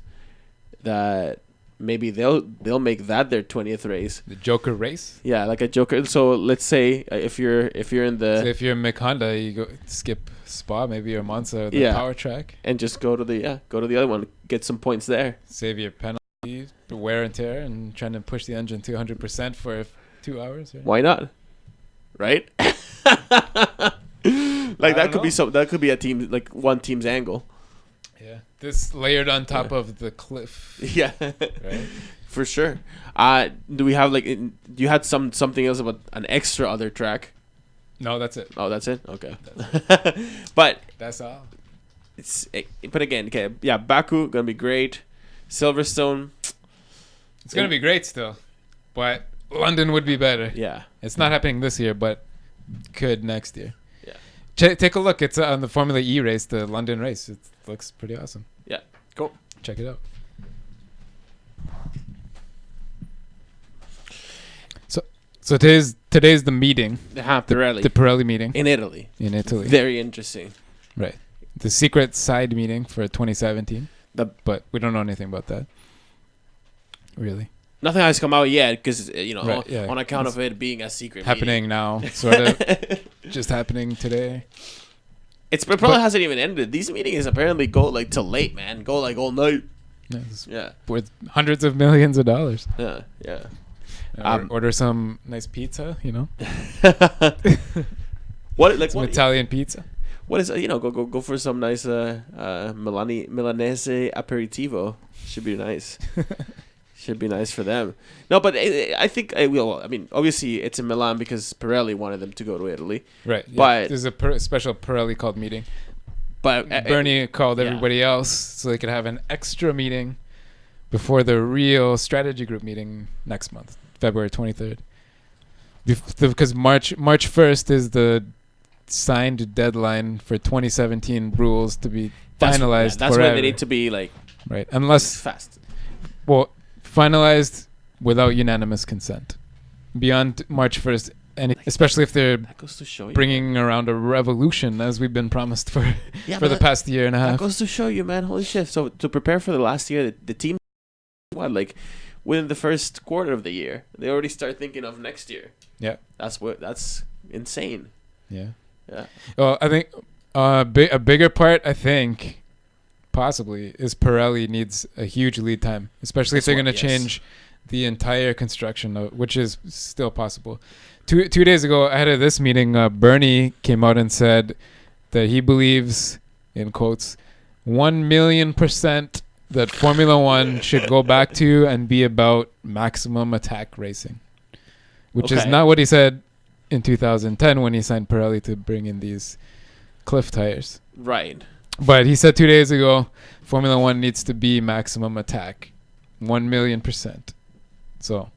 [SPEAKER 3] that maybe they'll make that their 20th race.
[SPEAKER 2] The Joker race.
[SPEAKER 3] Yeah, like a Joker. So let's say if you're in the
[SPEAKER 2] So if you're Mick Honda, you go skip Spa, maybe or Monza, or the
[SPEAKER 3] Yeah.
[SPEAKER 2] power track.
[SPEAKER 3] and just go to the other one, get some points there.
[SPEAKER 2] Save your penalty, wear and tear, and trying to push the engine to 100% for 2 hours. Right?
[SPEAKER 3] Why not? Right? Like
[SPEAKER 2] I
[SPEAKER 3] that
[SPEAKER 2] don't
[SPEAKER 3] could be
[SPEAKER 2] know.
[SPEAKER 3] that could be a team, like one team's angle.
[SPEAKER 2] Yeah. This layered on top of the cliff.
[SPEAKER 3] Yeah.
[SPEAKER 2] Right?
[SPEAKER 3] For sure. Do we have you had something else about an extra other track?
[SPEAKER 2] No, that's it.
[SPEAKER 3] Oh, that's it. Okay. But
[SPEAKER 2] That's all.
[SPEAKER 3] but again, okay, yeah, Baku gonna be great. Silverstone,
[SPEAKER 2] It's going to be great still. But London would be better.
[SPEAKER 3] yeah.
[SPEAKER 2] It's not happening this year, but could next year.
[SPEAKER 3] Yeah.
[SPEAKER 2] Take a look. It's on the Formula E race, the London race. It looks pretty awesome.
[SPEAKER 3] Yeah. Cool.
[SPEAKER 2] Check it out. So today's the meeting.
[SPEAKER 3] Pirelli
[SPEAKER 2] The Pirelli meeting
[SPEAKER 3] in Italy.
[SPEAKER 2] in Italy.
[SPEAKER 3] Very interesting.
[SPEAKER 2] Right. The secret side meeting for 2017. But we don't know anything about that. Really.
[SPEAKER 3] Nothing has come out yet because
[SPEAKER 2] Right, yeah.
[SPEAKER 3] on account
[SPEAKER 2] It's
[SPEAKER 3] of it being a secret
[SPEAKER 2] Happening now, sort of. Just happening today.
[SPEAKER 3] It probably hasn't even ended. These meetings apparently go like till late, man. Go like all night.
[SPEAKER 2] Yeah, it's
[SPEAKER 3] Yeah.
[SPEAKER 2] worth hundreds of millions of dollars.
[SPEAKER 3] Yeah. Yeah.
[SPEAKER 2] Order some nice pizza,
[SPEAKER 3] What
[SPEAKER 2] Some Italian pizza.
[SPEAKER 3] what is go for some nice Milanese aperitivo. Should be nice. Should be nice for them. No, but I think I will. I mean, obviously it's in Milan because Pirelli wanted them to go to Italy.
[SPEAKER 2] Right. Yeah.
[SPEAKER 3] But-
[SPEAKER 2] There's a special Pirelli called meeting.
[SPEAKER 3] But
[SPEAKER 2] Bernie called
[SPEAKER 3] yeah.
[SPEAKER 2] everybody else so they could have an extra meeting before the real strategy group meeting next month, February 23rd. Because March 1st is the signed deadline for 2017 rules to be finalized.
[SPEAKER 3] That's
[SPEAKER 2] forever.
[SPEAKER 3] when they need to be like
[SPEAKER 2] Right. Unless,
[SPEAKER 3] fast.
[SPEAKER 2] well, finalized without unanimous consent. Beyond March 1st, and especially if they're
[SPEAKER 3] That goes to show you.
[SPEAKER 2] bringing around a revolution as we've been promised for
[SPEAKER 3] Yeah,
[SPEAKER 2] for the
[SPEAKER 3] but
[SPEAKER 2] past year and a
[SPEAKER 3] that
[SPEAKER 2] half.
[SPEAKER 3] goes to show you, man. Holy shit! So to prepare for the last year, the team, like within the first quarter of the year, they already start thinking of next year.
[SPEAKER 2] Yeah.
[SPEAKER 3] That's insane.
[SPEAKER 2] Yeah.
[SPEAKER 3] Yeah.
[SPEAKER 2] Well, I think a bigger part, I think, possibly, is Pirelli needs a huge lead time, especially if they're going to change the entire construction, which is still possible. Two days ago, ahead of this meeting, Bernie came out and said that he believes, in quotes, 1,000,000% that Formula One should go back to and be about maximum attack racing, which is not what he said in 2010 when he signed Pirelli to bring in these cliff tires.
[SPEAKER 3] Right.
[SPEAKER 2] But he said 2 days ago, Formula One needs to be maximum attack, 1,000,000%. So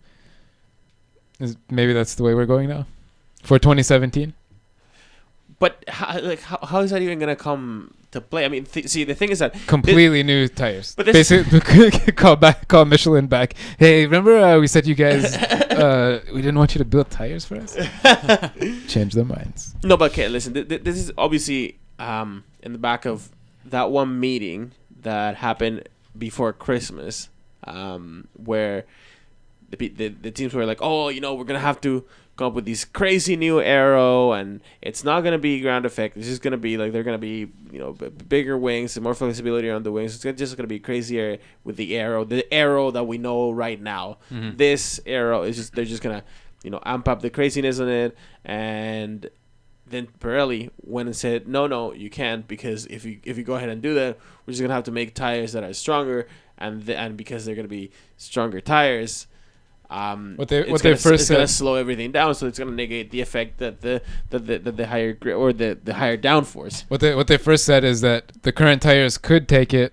[SPEAKER 2] maybe that's the way we're going now for 2017.
[SPEAKER 3] But how is that even gonna come to play? I mean, see, the thing is that
[SPEAKER 2] completely new tires.
[SPEAKER 3] But
[SPEAKER 2] basically, call Michelin back. Hey, remember we said you guys we didn't want you to build tires for us? Change their minds.
[SPEAKER 3] No, but okay, listen. This is obviously in the back of that one meeting that happened before Christmas, where the teams were like, oh, we're gonna have to come up with these crazy new aero, and it's not gonna be ground effect. It's just gonna be like they're gonna be bigger wings and more flexibility on the wings. It's just gonna be crazier with the aero that we know right now.
[SPEAKER 1] Mm-hmm.
[SPEAKER 3] This aero is just they're just gonna amp up the craziness on it. And then Pirelli went and said, no, you can't, because if you go ahead and do that, we're just gonna have to make tires that are stronger, and because they're gonna be stronger tires.
[SPEAKER 2] What they first said,
[SPEAKER 3] gonna slow everything down, so it's gonna negate the effect that the higher or the higher downforce.
[SPEAKER 2] What they first said is that the current tires could take it,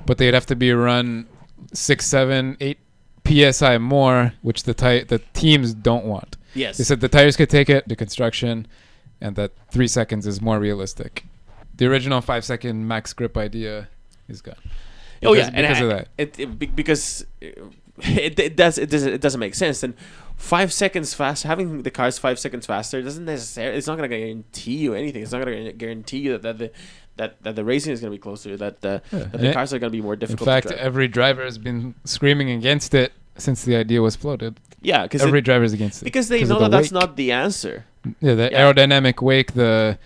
[SPEAKER 2] but they'd have to be run 6, 7, 8 psi more, which the teams don't want.
[SPEAKER 3] Yes,
[SPEAKER 2] they said the tires could take it, the construction, and that 3 seconds is more realistic. The original 5-second max grip idea is gone. Because of that.
[SPEAKER 3] Because it doesn't make sense. And 5 seconds fast, having the cars 5 seconds faster doesn't necessarily. It's not going to guarantee you anything. It's not going to guarantee you that the racing is going to be closer. That the cars are going to be more difficult.
[SPEAKER 2] In fact,
[SPEAKER 3] to drive.
[SPEAKER 2] Every driver has been screaming against it since the idea was floated.
[SPEAKER 3] Yeah, because
[SPEAKER 2] every driver's against it
[SPEAKER 3] because they know that's not the answer.
[SPEAKER 2] Yeah, the aerodynamic wake, the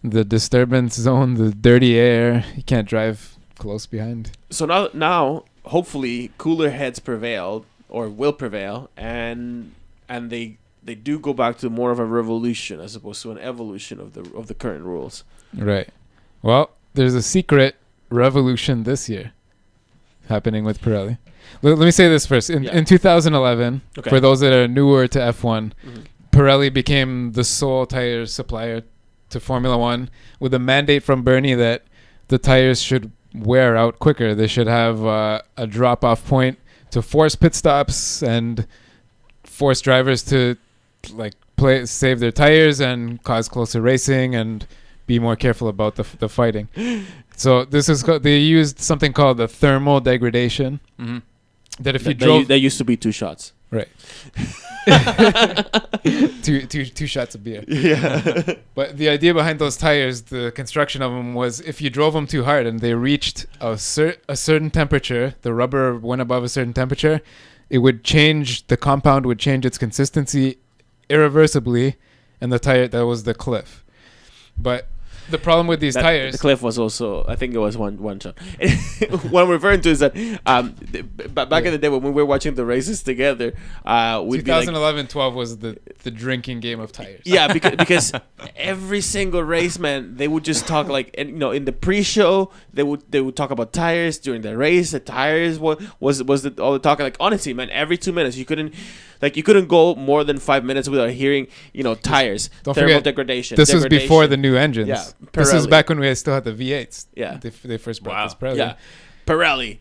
[SPEAKER 2] disturbance zone, the dirty air. You can't drive close behind. So
[SPEAKER 3] now hopefully cooler heads prevail or will prevail, and they do go back to more of a revolution as opposed to an evolution of the current rules.
[SPEAKER 2] Right. Well, there's a secret revolution this year happening with Pirelli. Let me say this first. In 2011, for those that are newer to F1, Pirelli became the sole tire supplier to Formula One with a mandate from Bernie that the tires should wear out quicker. They should have a drop-off point to force pit stops and force drivers to save their tires and cause closer racing and be more careful about the fighting. So this is they used something called the thermal degradation.
[SPEAKER 1] Mm-hmm.
[SPEAKER 2] That if you drove,
[SPEAKER 3] there used to be 2 shots.
[SPEAKER 2] Right. two shots of beer.
[SPEAKER 3] Yeah.
[SPEAKER 2] But the idea behind those tires, the construction of them, was if you drove them too hard and they reached a certain temperature, the rubber went above a certain temperature, it would change, the compound would change its consistency irreversibly, and the tire, that was the cliff. But the problem with these tires,
[SPEAKER 3] the cliff was also, I think it was one shot. What I'm referring to is that back in the day when we were watching the races together,
[SPEAKER 2] 2011-12 was the drinking game of tires.
[SPEAKER 3] Yeah, because every single race, man, they would just talk in the pre-show they would talk about tires. During the race, the tires was all the talk. Honestly, man, every 2 minutes you couldn't go more than 5 minutes without hearing
[SPEAKER 2] Don't
[SPEAKER 3] tires, thermal
[SPEAKER 2] forget,
[SPEAKER 3] degradation.
[SPEAKER 2] This was before the new engines.
[SPEAKER 3] Yeah,
[SPEAKER 2] this is back when we still had the V8s.
[SPEAKER 3] Yeah,
[SPEAKER 2] they first brought this Pirelli.
[SPEAKER 3] Yeah. Pirelli.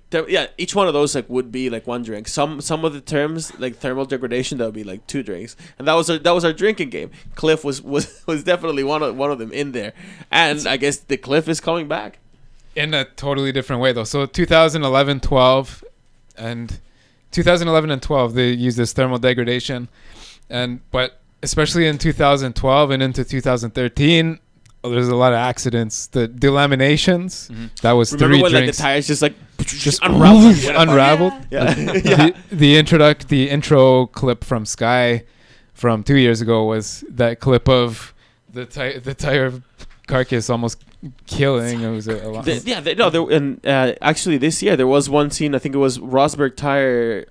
[SPEAKER 3] Each one of those would be one drink. Some of the terms thermal degradation, that would be 2 drinks, and that was our drinking game. Cliff was definitely one of them in there, and I guess the Cliff is coming back
[SPEAKER 2] in a totally different way though. So 2011-12 and 2011 and 12 they used this thermal degradation, but especially in 2012 and into 2013, there's a lot of accidents. The delaminations, that was
[SPEAKER 3] Remember
[SPEAKER 2] 3
[SPEAKER 3] when
[SPEAKER 2] drinks.
[SPEAKER 3] like the tires just
[SPEAKER 2] unraveled.
[SPEAKER 3] unraveled?
[SPEAKER 2] Yeah. The intro clip from Sky from 2 years ago was that clip of the tire carcass almost killing. It was a lot.
[SPEAKER 3] Actually this year there was one scene. I think it was Rosberg tire.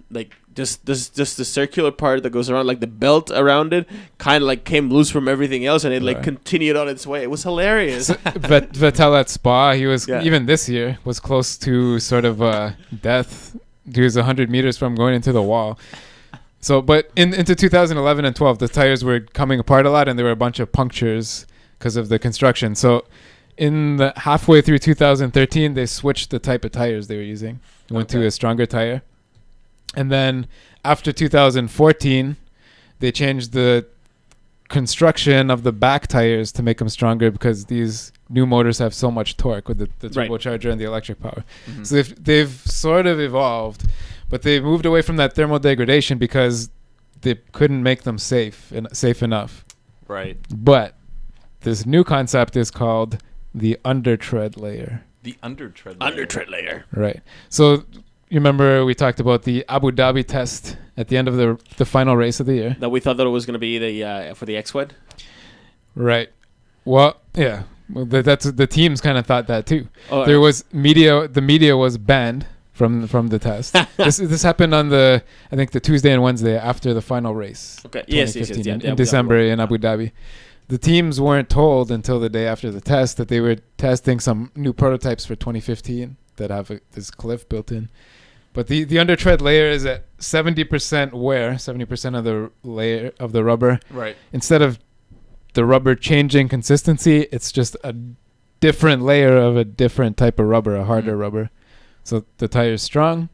[SPEAKER 3] Like just the circular part that goes around, like the belt around it, kind of like came loose from everything else, and it like continued on its way. It was hilarious.
[SPEAKER 2] Vettel at Spa, he was even this year was close to sort of death. He was 100 meters from going into the wall. So, but into 2011 and 12, the tires were coming apart a lot, and there were a bunch of punctures because of the construction. So, in the halfway through 2013, they switched the type of tires they were using. They went to a stronger tire. And then after 2014, they changed the construction of the back tires to make them stronger because these new motors have so much torque with the turbocharger and the electric power. Mm-hmm. So they've sort of evolved, but they moved away from that thermal degradation because they couldn't make them safe enough.
[SPEAKER 1] Right.
[SPEAKER 2] But this new concept is called the undertread layer.
[SPEAKER 1] The undertread
[SPEAKER 3] layer.
[SPEAKER 2] Right. So you remember we talked about the Abu Dhabi test at the end of the final race of the year.
[SPEAKER 3] That we thought that it was going to be the for the X-Wed?
[SPEAKER 2] Right. Well, yeah. Well, that's the teams kind of thought that too.
[SPEAKER 3] Oh,
[SPEAKER 2] there was media. The media was banned from the test. this happened on I think the Tuesday and Wednesday after the final race.
[SPEAKER 3] Okay. Yes.
[SPEAKER 2] In December in Abu Dhabi. The teams weren't told until the day after the test that they were testing some new prototypes for 2015 that have this cliff built in. But the undertread layer is at 70% wear, 70% of the layer of the rubber.
[SPEAKER 1] Right.
[SPEAKER 2] Instead of the rubber changing consistency, it's just a different layer of a different type of rubber, a harder rubber. So the tire is strong,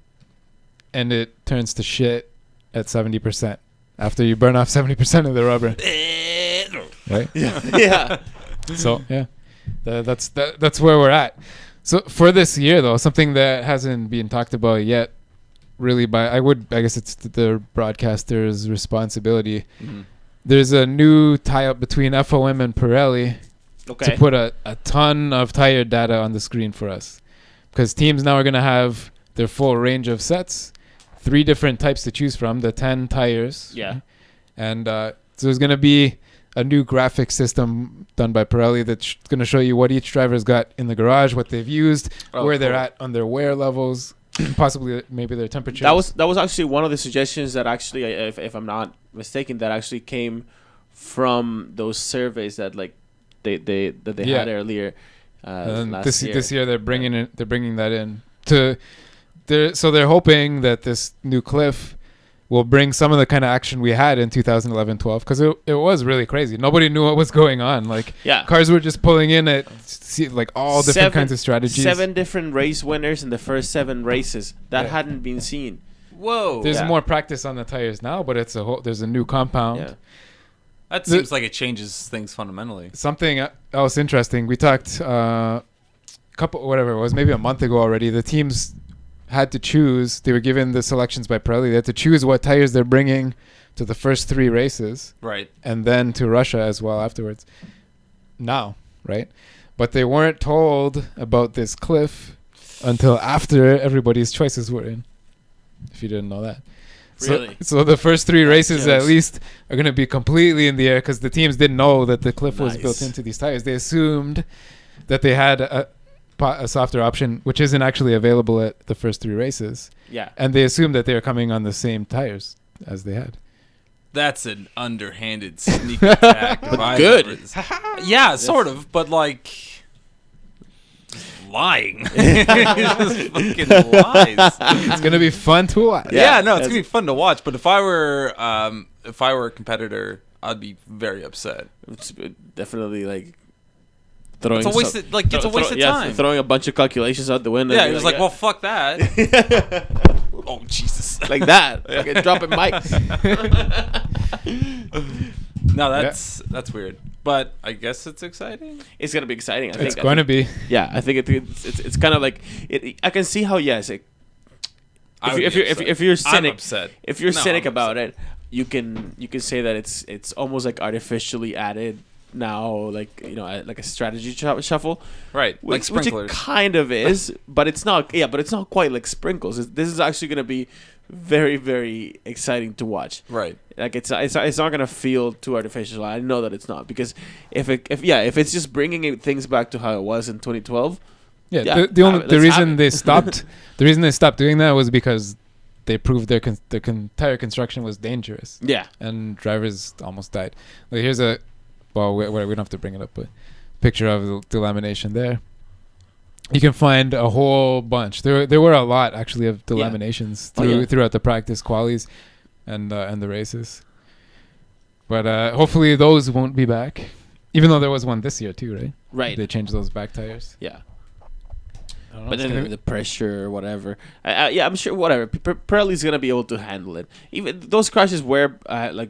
[SPEAKER 2] and it turns to shit at 70% after you burn off 70% of the rubber. Right?
[SPEAKER 3] Yeah.
[SPEAKER 2] So yeah, that's where we're at. So for this year, though, something that hasn't been talked about yet, really, I guess it's the broadcaster's responsibility. Mm-hmm. There's a new tie-up between FOM and Pirelli to put a ton of tire data on the screen for us, because teams now are going to have their full range of sets, 3 different types to choose from, the 10 tires.
[SPEAKER 3] Yeah.
[SPEAKER 2] And so there's going to be a new graphic system done by Pirelli that's going to show you what each driver's got in the garage, what they've used, where they're at on their wear levels, possibly maybe their temperature.
[SPEAKER 3] That was actually one of the suggestions that actually, if I'm not mistaken, that actually came from those surveys that like they had earlier last year.
[SPEAKER 2] This year they're bringing that in so they're hoping that this new cliff will bring some of the kind of action we had in 2011-12, because it was really crazy. Nobody knew what was going on. Like, cars were just pulling in at like all different kinds of strategies.
[SPEAKER 3] 7 different race winners in the first 7 races that hadn't been seen.
[SPEAKER 1] Whoa!
[SPEAKER 2] There's more practice on the tires now, but there's a new compound.
[SPEAKER 1] Yeah. That seems like it changes things fundamentally.
[SPEAKER 2] Something else interesting. We talked maybe a month ago already. The teams had to choose. They were given the selections by Pirelli. They had to choose what tires they're bringing to the first 3 races,
[SPEAKER 1] right,
[SPEAKER 2] and then to Russia as well afterwards. Now, right, but they weren't told about this cliff until after everybody's choices were in. If you didn't know that,
[SPEAKER 3] really.
[SPEAKER 2] So the first 3 races at least are going to be completely in the air because the teams didn't know that the cliff was built into these tires. They assumed that they had a softer option, which isn't actually available at the first 3 races.
[SPEAKER 3] Yeah.
[SPEAKER 2] And they assumed that they were coming on the same tires as they had.
[SPEAKER 1] That's an underhanded sneak attack.
[SPEAKER 3] But good.
[SPEAKER 1] Yeah, sort of, but like lying. Just fucking lies.
[SPEAKER 2] It's going to be fun to watch.
[SPEAKER 1] Yeah, no, it's going to be fun to watch, but if I were a competitor, I'd be very upset.
[SPEAKER 3] It's definitely like
[SPEAKER 1] it's a waste of time.
[SPEAKER 3] Throwing a bunch of calculations out the window.
[SPEAKER 1] Yeah, he was like, well, fuck that. Oh, Jesus.
[SPEAKER 3] Like that. Like dropping mics.
[SPEAKER 1] No, that's weird. But I guess it's exciting.
[SPEAKER 3] It's going to be exciting.
[SPEAKER 2] It's going to be.
[SPEAKER 3] Yeah, I think it's kind of like I can see how, yes. If you're cynic,
[SPEAKER 1] I'm upset.
[SPEAKER 3] If you're cynic about it, you can say that it's almost like artificially added now, like like a strategy shuffle,
[SPEAKER 1] Right, like
[SPEAKER 3] which
[SPEAKER 1] sprinklers.
[SPEAKER 3] it kind of is, but it's not. Yeah, but it's not quite like sprinkles. This is actually going to be very, very exciting to watch.
[SPEAKER 1] Right.
[SPEAKER 3] Like it's not gonna feel too artificial. I know that it's not, because if it's just bringing things back to how it was in 2012.
[SPEAKER 2] Yeah,
[SPEAKER 3] Yeah,
[SPEAKER 2] the reason they stopped doing that was because they proved their entire construction was dangerous.
[SPEAKER 3] Yeah.
[SPEAKER 2] And drivers almost died. Like here's we don't have to bring it up, but picture of the lamination there. You can find a whole bunch. There were a lot actually of delaminations throughout the practice qualies and the races. But hopefully those won't be back. Even though there was one this year too, right?
[SPEAKER 3] Right.
[SPEAKER 2] They changed those back tires.
[SPEAKER 3] Yeah.
[SPEAKER 2] I don't know,
[SPEAKER 3] But
[SPEAKER 2] it's
[SPEAKER 3] then
[SPEAKER 2] gonna
[SPEAKER 3] the pressure or whatever. Yeah, I'm sure whatever. Pirelli's gonna be able to handle it. Even those crashes where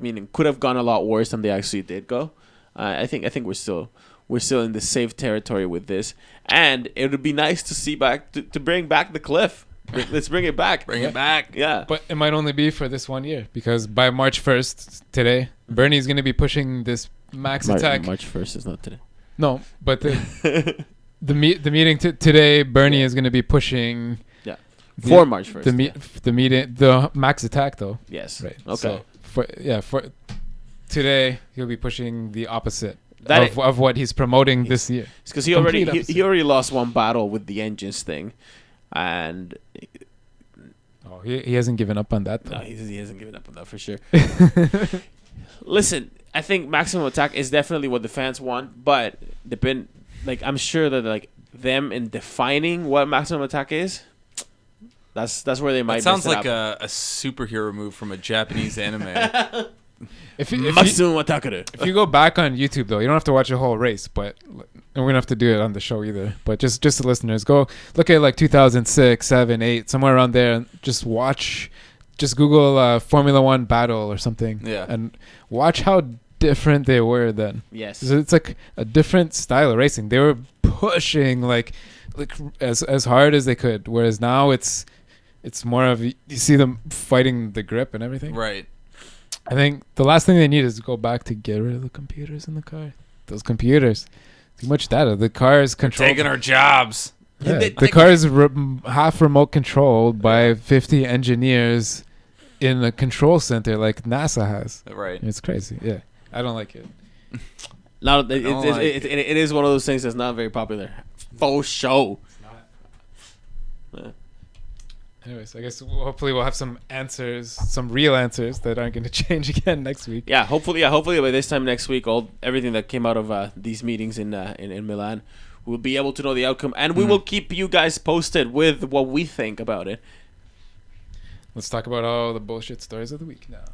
[SPEAKER 3] meaning could have gone a lot worse than they actually did go. I think we're still in the safe territory with this, and it would be nice to see to bring back the cliff. Let's bring it back.
[SPEAKER 1] Bring it back.
[SPEAKER 3] Yeah.
[SPEAKER 2] But it might only be for this 1 year, because by March 1st today, Bernie's going to be pushing this max attack.
[SPEAKER 3] March 1st is not today.
[SPEAKER 2] No, but the meeting today, Bernie is going to be pushing.
[SPEAKER 3] Yeah. For March 1st.
[SPEAKER 2] The max attack though.
[SPEAKER 3] Yes.
[SPEAKER 2] Right.
[SPEAKER 3] Okay.
[SPEAKER 2] So for today, he'll be pushing the opposite
[SPEAKER 3] That
[SPEAKER 2] of what he's promoting this year.
[SPEAKER 3] Because he already lost one battle with the engines thing, and
[SPEAKER 2] he hasn't given up on that though.
[SPEAKER 3] no, he hasn't given up on that for sure. Listen, I think maximum attack is definitely what the fans want, but I'm sure that like them in defining what maximum attack is, that's where they might.
[SPEAKER 1] It sounds
[SPEAKER 3] mess it
[SPEAKER 1] like
[SPEAKER 3] up.
[SPEAKER 1] a superhero move from a Japanese anime.
[SPEAKER 2] If
[SPEAKER 3] maximum attack.
[SPEAKER 2] If you go back on YouTube though, you don't have to watch a whole race, but and we don't have to do it on the show either. But just the listeners, go look at like 2006, 7, 8, somewhere around there, and just watch. Just Google Formula One battle or something, and watch how different they were then.
[SPEAKER 3] Yes,
[SPEAKER 2] so it's like a different style of racing. They were pushing like as hard as they could, whereas now it's more of you see them fighting the grip and everything.
[SPEAKER 1] Right.
[SPEAKER 2] I think the last thing they need is to go back to get rid of the computers in the car. Those computers, too much data. The car is controlled.
[SPEAKER 1] Taking our jobs.
[SPEAKER 2] Yeah, the car is half remote controlled by 50 engineers in a control center like NASA has.
[SPEAKER 1] Right.
[SPEAKER 2] It's crazy. Yeah, I don't like it.
[SPEAKER 3] Now it is one of those things that's not very popular. Faux show.
[SPEAKER 2] Anyways, I guess hopefully we'll have some answers, some real answers that aren't going to change again next week.
[SPEAKER 3] Yeah, hopefully by this time next week, everything that came out of these meetings in Milan, we'll be able to know the outcome, and we will keep you guys posted with what we think about it.
[SPEAKER 2] Let's talk about all the bullshit stories of the week now.